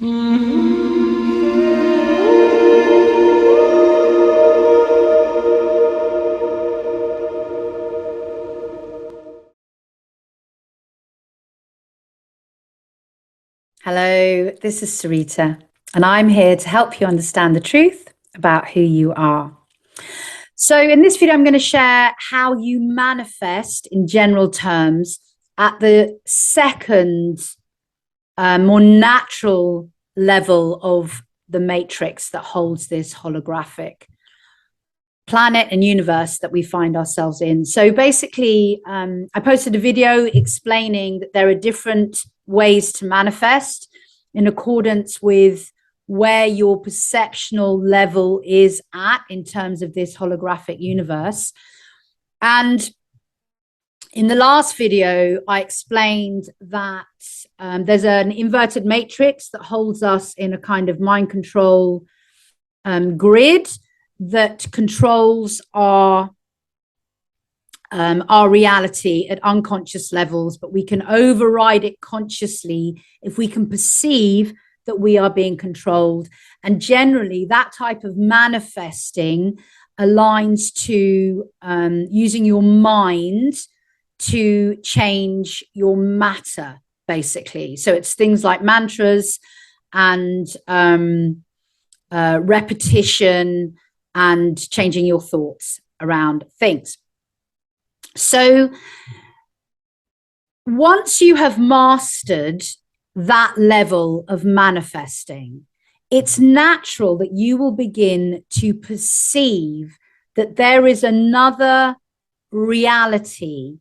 Hello, this is Sarita, and I'm here to help you understand the truth about who you are. So in this video, I'm going to share how you manifest in general terms at the second, more natural level of the matrix that holds this holographic planet and universe that we find ourselves in. So basically, I posted a video explaining that there are different ways to manifest in accordance with where your perceptual level is at in terms of this holographic universe. And in the last video, I explained that there's an inverted matrix that holds us in a kind of mind control grid that controls our reality at unconscious levels, but we can override it consciously if we can perceive that we are being controlled. And generally, that type of manifesting aligns to using your mind to change your matter, basically. So it's things like mantras and repetition and changing your thoughts around things. So once you have mastered that level of manifesting, it's natural that you will begin to perceive that there is another reality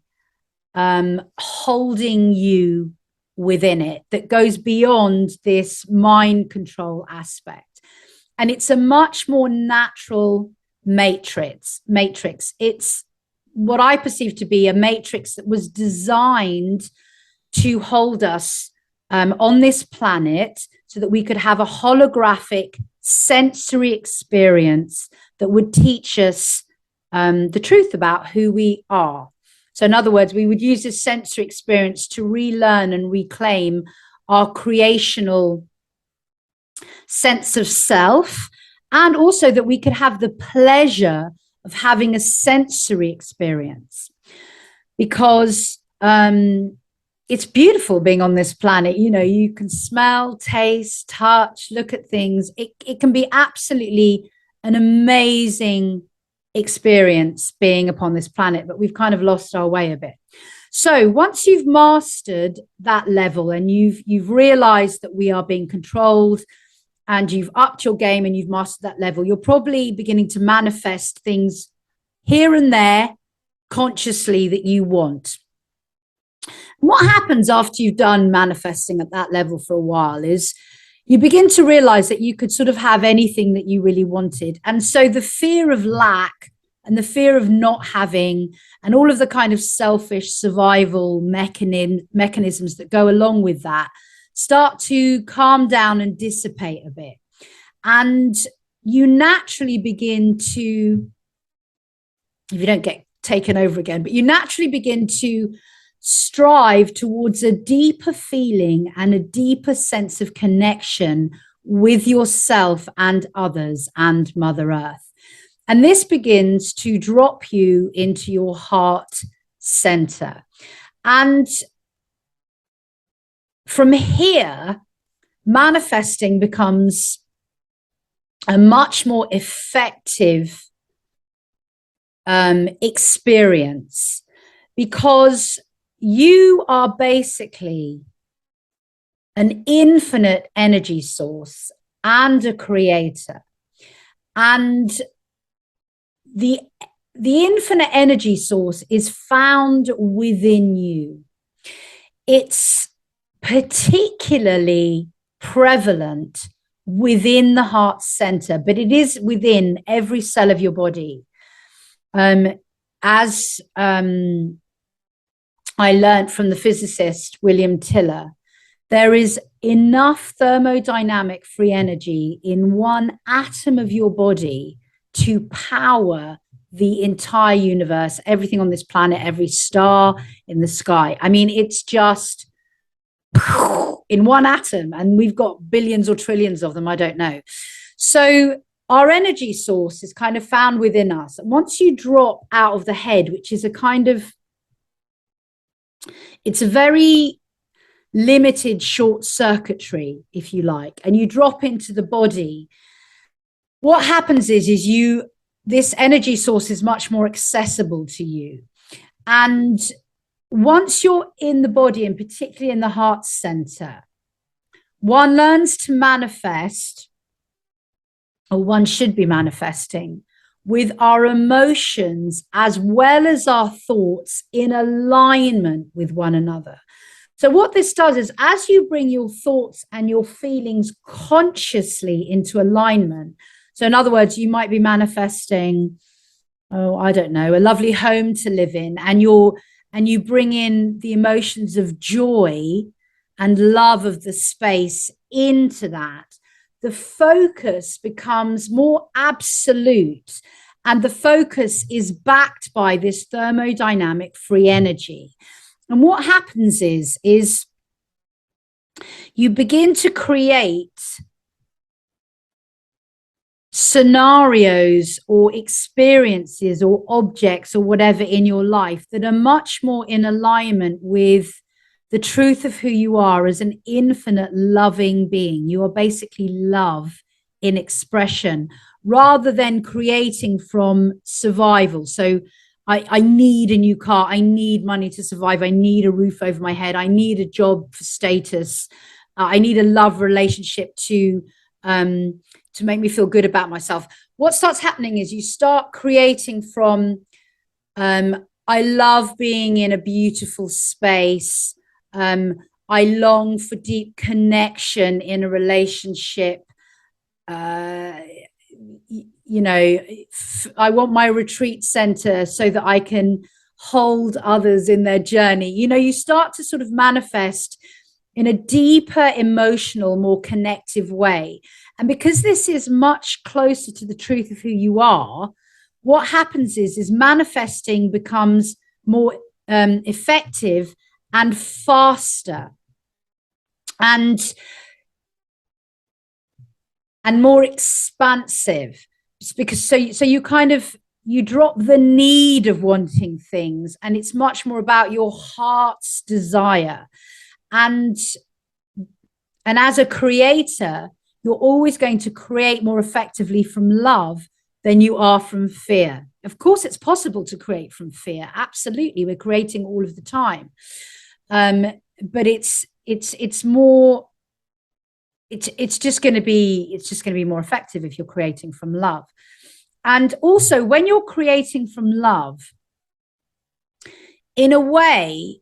holding you within it that goes beyond this mind control aspect. And it's a much more natural matrix. It's what I perceive to be a matrix that was designed to hold us on this planet so that we could have a holographic sensory experience that would teach us the truth about who we are. So in other words, we would use this sensory experience to relearn and reclaim our creational sense of self, and also that we could have the pleasure of having a sensory experience, because it's beautiful being on this planet. You know, you can smell, taste, touch, look at things. It can be absolutely an amazing experience being upon this planet, but we've kind of lost our way a bit. So once you've mastered that level and you've realized that we are being controlled, and you've upped your game and you've mastered that level, you're probably beginning to manifest things here and there consciously that you want. What happens after you've done manifesting at that level for a while is you begin to realize that you could sort of have anything that you really wanted. And so the fear of lack and the fear of not having and all of the kind of selfish survival mechanisms that go along with that start to calm down and dissipate a bit. And you naturally begin to, if you don't get taken over again, but you naturally begin to strive towards a deeper feeling and a deeper sense of connection with yourself and others and Mother Earth. And this begins to drop you into your heart center. And from here, manifesting becomes a much more effective experience, because you are basically an infinite energy source and a creator. And the infinite energy source is found within you. It's particularly prevalent within the heart center, but it is within every cell of your body. As I learned from the physicist William Tiller, there is enough thermodynamic free energy in one atom of your body to power the entire universe, everything on this planet, every star in the sky. I mean, it's just in one atom, and we've got billions or trillions of them, I don't know. So our energy source is kind of found within us. And once you drop out of the head, which is a kind of, it's a very limited short circuitry, if you like, and you drop into the body, what happens is this energy source is much more accessible to you. And once you're in the body, and particularly in the heart center, one learns to manifest, or one should be manifesting, with our emotions as well as our thoughts in alignment with one another. So what this does is, as you bring your thoughts and your feelings consciously into alignment, so in other words, you might be manifesting, I don't know, a lovely home to live in, and you bring in the emotions of joy and love of the space into that, the focus becomes more absolute, and the focus is backed by this thermodynamic free energy. And what happens is you begin to create scenarios or experiences or objects or whatever in your life that are much more in alignment with the truth of who you are as an infinite loving being. You are basically love in expression, rather than creating from survival. So I need a new car, I need money to survive, I need a roof over my head, I need a job for status, I need a love relationship to make me feel good about myself. What starts happening is you start creating from, I love being in a beautiful space, I long for deep connection in a relationship, you know, I want my retreat center so that I can hold others in their journey. You know, you start to sort of manifest in a deeper, emotional, more connective way. And because this is much closer to the truth of who you are, what happens is manifesting becomes more effective and faster and more expansive. It's because so you kind of, you drop the need of wanting things, and it's much more about your heart's desire. And as a creator, you're always going to create more effectively from love than you are from fear. Of course, it's possible to create from fear. Absolutely, we're creating all of the time. But it's more, it's just going to be more effective if you're creating from love. And also, when you're creating from love, in a way,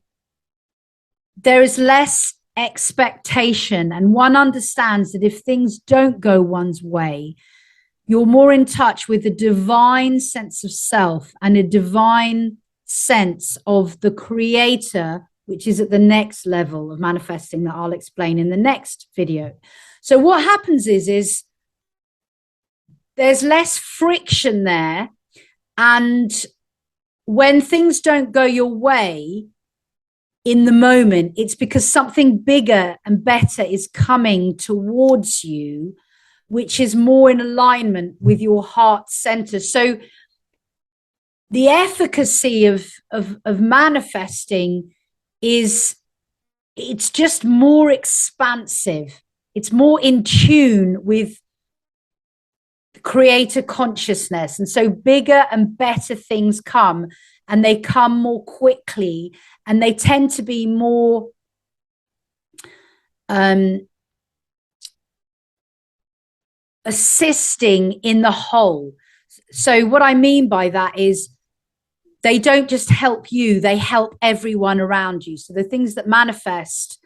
there is less expectation, and one understands that if things don't go one's way, you're more in touch with a divine sense of self and a divine sense of the creator, which is at the next level of manifesting that I'll explain in the next video. So what happens is there's less friction there, and when things don't go your way in the moment, it's because something bigger and better is coming towards you, which is more in alignment with your heart center. So the efficacy of manifesting is, it's just more expansive. It's more in tune with creator consciousness. And so bigger and better things come, and they come more quickly, and they tend to be more assisting in the whole. So what I mean by that is, they don't just help you, they help everyone around you. So the things that manifest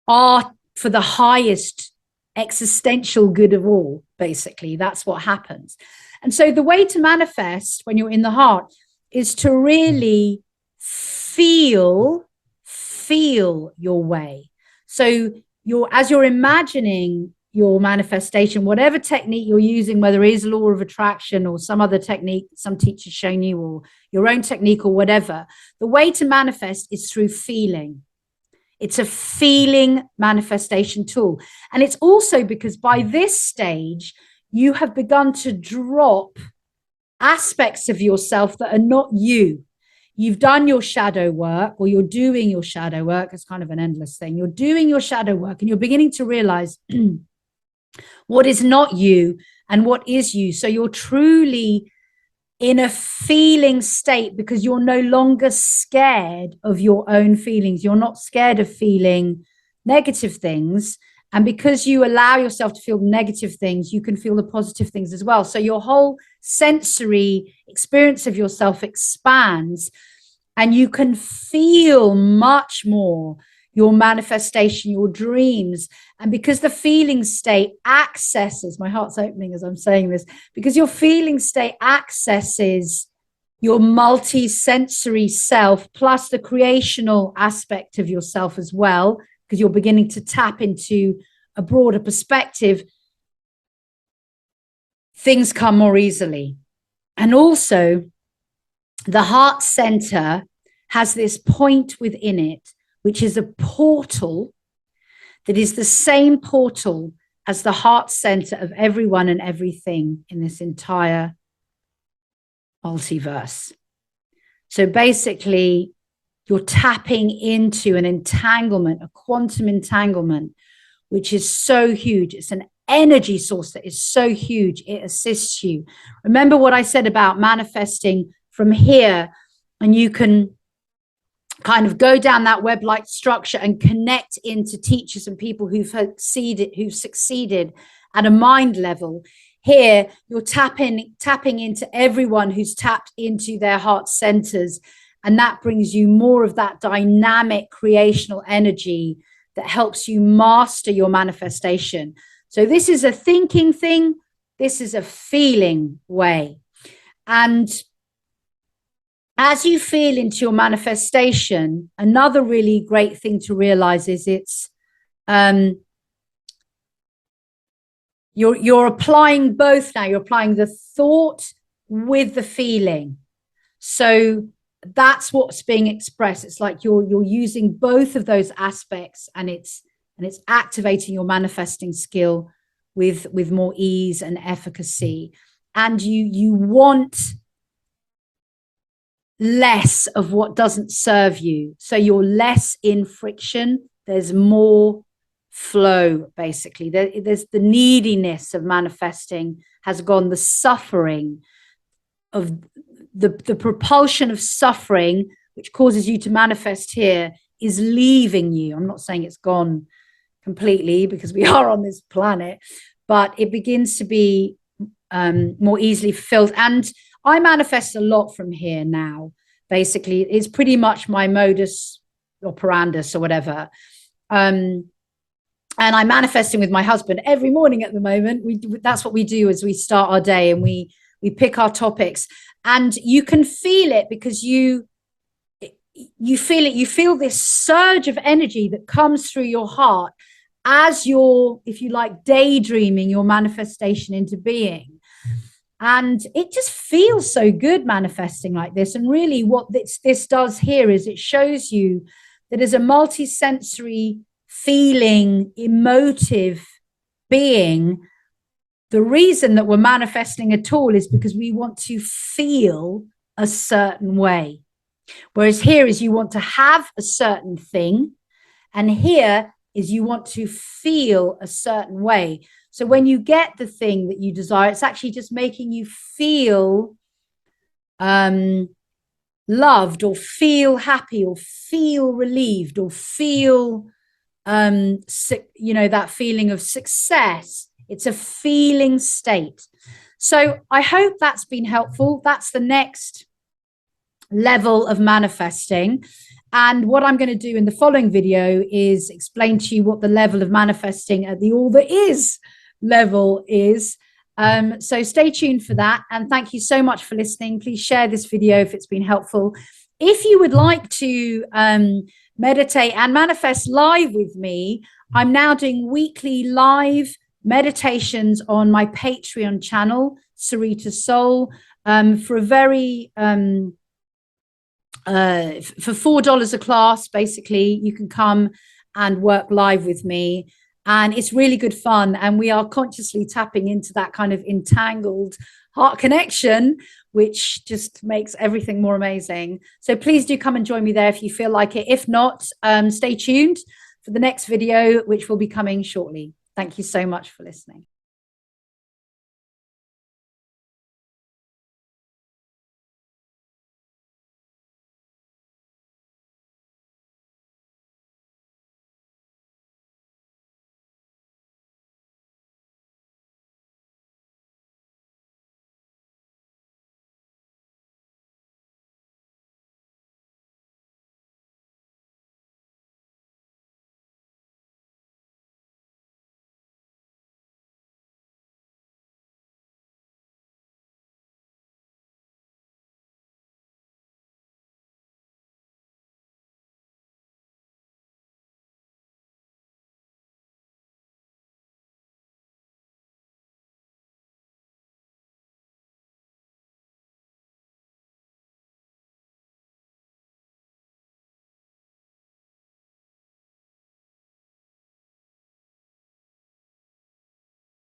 are for the highest existential good of all, basically. That's what happens. And so the way to manifest when you're in the heart is to really feel your way. So as you're imagining your manifestation, whatever technique you're using, whether it is law of attraction or some other technique some teacher's shown you, or your own technique or whatever, the way to manifest is through feeling. It's a feeling manifestation tool. And it's also because by this stage, you have begun to drop aspects of yourself that are not you. You've done your shadow work, or you're doing your shadow work. It's kind of an endless thing. You're doing your shadow work and you're beginning to realize what is not you and what is you. So you're truly in a feeling state because you're no longer scared of your own feelings. You're not scared of feeling negative things. And because you allow yourself to feel negative things, you can feel the positive things as well. So your whole sensory experience of yourself expands, and you can feel much more your manifestation, your dreams. And because the feeling state accesses, my heart's opening as I'm saying this, because your feeling state accesses your multi-sensory self, plus the creational aspect of yourself as well, because you're beginning to tap into a broader perspective, things come more easily. And also, the heart center has this point within it, which is a portal that is the same portal as the heart center of everyone and everything in this entire multiverse. So basically, you're tapping into an entanglement, a quantum entanglement, which is so huge. It's an energy source that is so huge. It assists you. Remember what I said about manifesting from here, and you can kind of go down that web-like structure and connect into teachers and people who've succeeded at a mind level. Here, you're tapping into everyone who's tapped into their heart centers. And that brings you more of that dynamic creational energy that helps you master your manifestation. So this is a thinking thing. This is a feeling way. And as you feel into your manifestation, another really great thing to realize is it's you're applying both now. You're applying the thought with the feeling. So that's what's being expressed. It's like you're using both of those aspects, and it's activating your manifesting skill with more ease and efficacy. And you want less of what doesn't serve you. So you're less in friction. There's more flow, basically. There's the neediness of manifesting has gone. The suffering of the propulsion of suffering, which causes you to manifest here, is leaving you. I'm not saying it's gone completely, because we are on this planet, but it begins to be more easily filled. And I manifest a lot from here now. Basically, it's pretty much my modus operandus or whatever. And I'm manifesting with my husband every morning at the moment. That's what we do as we start our day, and we pick our topics. And you can feel it because you feel it. You feel this surge of energy that comes through your heart as you're, if you like, daydreaming your manifestation into being. And it just feels so good manifesting like this. And really what this does here is it shows you that as a multisensory feeling, emotive being, the reason that we're manifesting at all is because we want to feel a certain way. Whereas here is you want to have a certain thing, and here is you want to feel a certain way. So when you get the thing that you desire, it's actually just making you feel loved, or feel happy, or feel relieved, or feel, that feeling of success. It's a feeling state. So I hope that's been helpful. That's the next level of manifesting. And what I'm going to do in the following video is explain to you what the level of manifesting at the all that is level is. So stay tuned for that. And thank you so much for listening. Please share this video if it's been helpful. If you would like to meditate and manifest live with me, I'm now doing weekly live meditations on my Patreon channel, Sarita Sol, for a very for $4 a class, basically, you can come and work live with me. And it's really good fun. And we are consciously tapping into that kind of entangled heart connection, which just makes everything more amazing. So please do come and join me there if you feel like it. If not, stay tuned for the next video, which will be coming shortly. Thank you so much for listening.